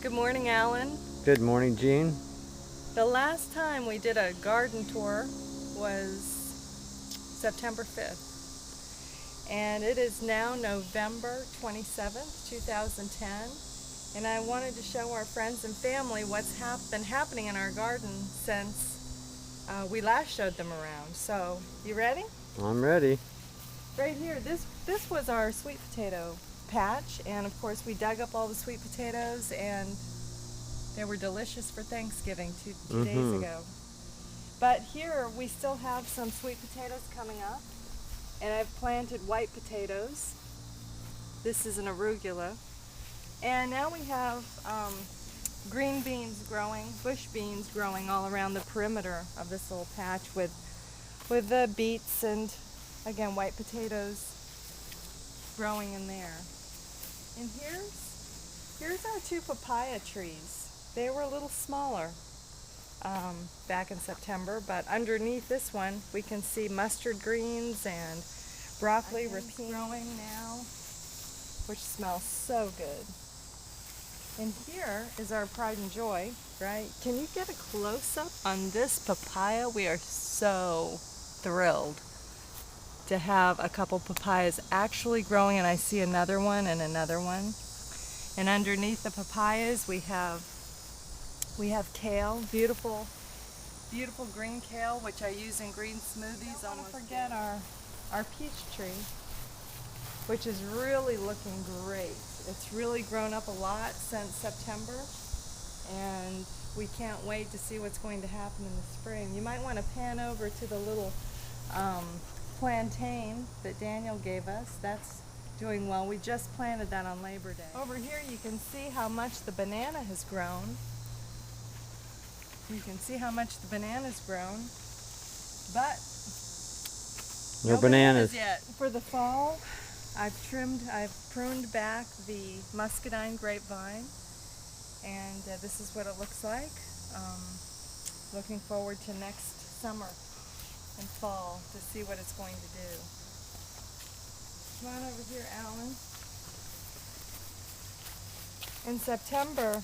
Good morning, Alan. Good morning, Jean. The last time we did a garden tour was September 5th, and it is now November 27th, 2010, and I wanted to show our friends and family what's been happening in our garden since we last showed them around. So, you ready? I'm ready. Right here, this was our sweet potato patch, and of course we dug up all the sweet potatoes, and they were delicious for Thanksgiving two days ago. But here we still have some sweet potatoes coming up, and I've planted white potatoes. This is an arugula. And now we have green beans growing, bush beans growing all around the perimeter of this little patch with the beets and, again, white potatoes growing in there. And here's our two papaya trees. They were a little smaller back in September, but underneath this one we can see mustard greens and broccoli rapine growing now, which smells so good. And here is our pride and joy, right? Can you get a close-up on this papaya? We are so thrilled to have a couple papayas actually growing, and I see another one and another one. And underneath the papayas we have kale, beautiful green kale, which I use in green smoothies. Don't forget our peach tree, which is really looking great. It's really grown up a lot since September, and we can't wait to see what's going to happen in the spring. You might want to pan over to the little plantain that Daniel gave us. That's doing well. We just planted that on Labor Day. Over here you can see how much the banana has grown. You can see how much the banana's grown, but No bananas yet. For the fall, I've pruned back the muscadine grapevine, and this is what it looks like. Looking forward to next summer and fall to see what it's going to do. Come on over here, Alan. In September,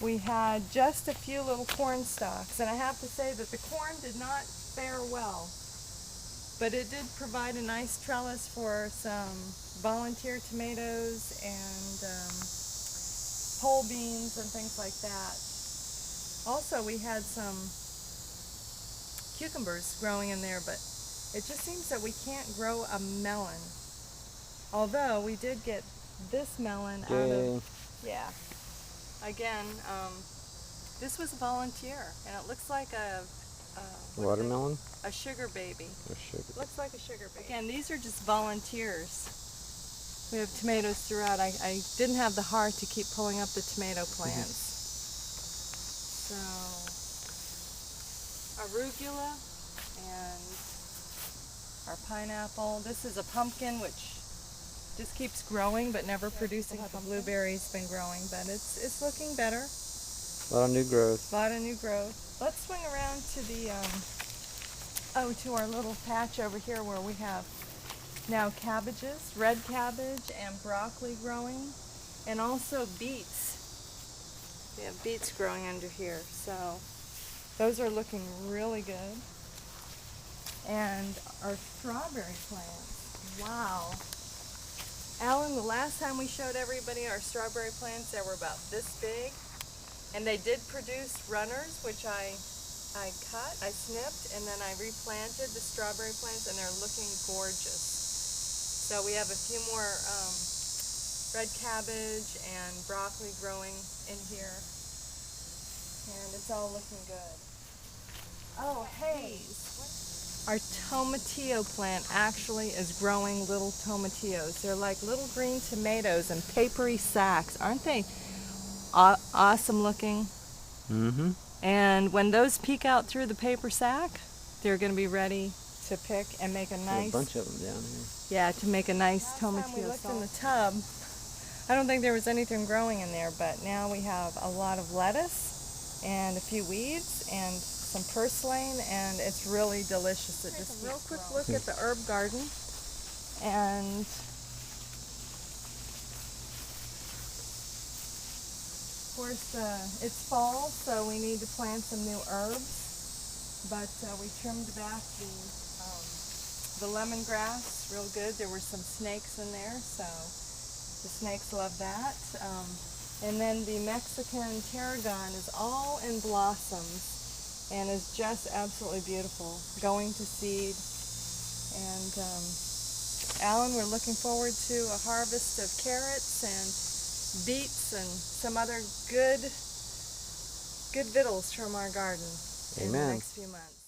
we had just a few little corn stalks, and I have to say that the corn did not fare well, but it did provide a nice trellis for some volunteer tomatoes and pole beans and things like that. Also, we had some cucumbers growing in there, but it just seems that we can't grow a melon. Although we did get this melon out of, yeah. Again, this was a volunteer, and it looks like a watermelon. A sugar baby. Looks like a sugar baby. Again, these are just volunteers. We have tomatoes throughout. I didn't have the heart to keep pulling up the tomato plants. So, arugula and our pineapple. This is a pumpkin, which just keeps growing but never producing. The blueberries been growing, but it's looking better. A lot of new growth. Let's swing around to the to our little patch over here where we have now cabbages, red cabbage and broccoli growing, and also beets. We have beets growing under here, so those are looking really good. And our strawberry plants. Wow. Alan, the last time we showed everybody our strawberry plants, they were about this big, and they did produce runners, which I cut, I snipped, and then I replanted the strawberry plants, and they're looking gorgeous. So we have a few more red cabbage and broccoli growing in here, and it's all looking good. Oh, hey! Our tomatillo plant actually is growing little tomatillos. They're like little green tomatoes in papery sacks. Aren't they awesome looking? Mm-hmm. And when those peek out through the paper sack, they're going to be ready to pick and make a nice... A bunch of them down here. Yeah, to make a nice tomatillo. Last time we looked in the tub, I don't think there was anything growing in there, but now we have a lot of lettuce and a few weeds and some purslane, and it's really delicious. It just a real quick look at the herb garden, and course, it's fall, so we need to plant some new herbs. But we trimmed back the lemongrass real good. There were some snakes in there, so the snakes love that. And then the Mexican tarragon is all in blossoms and is just absolutely beautiful, going to seed. And Alan, we're looking forward to a harvest of carrots and beets and some other good victuals from our garden in the Amen. next few months.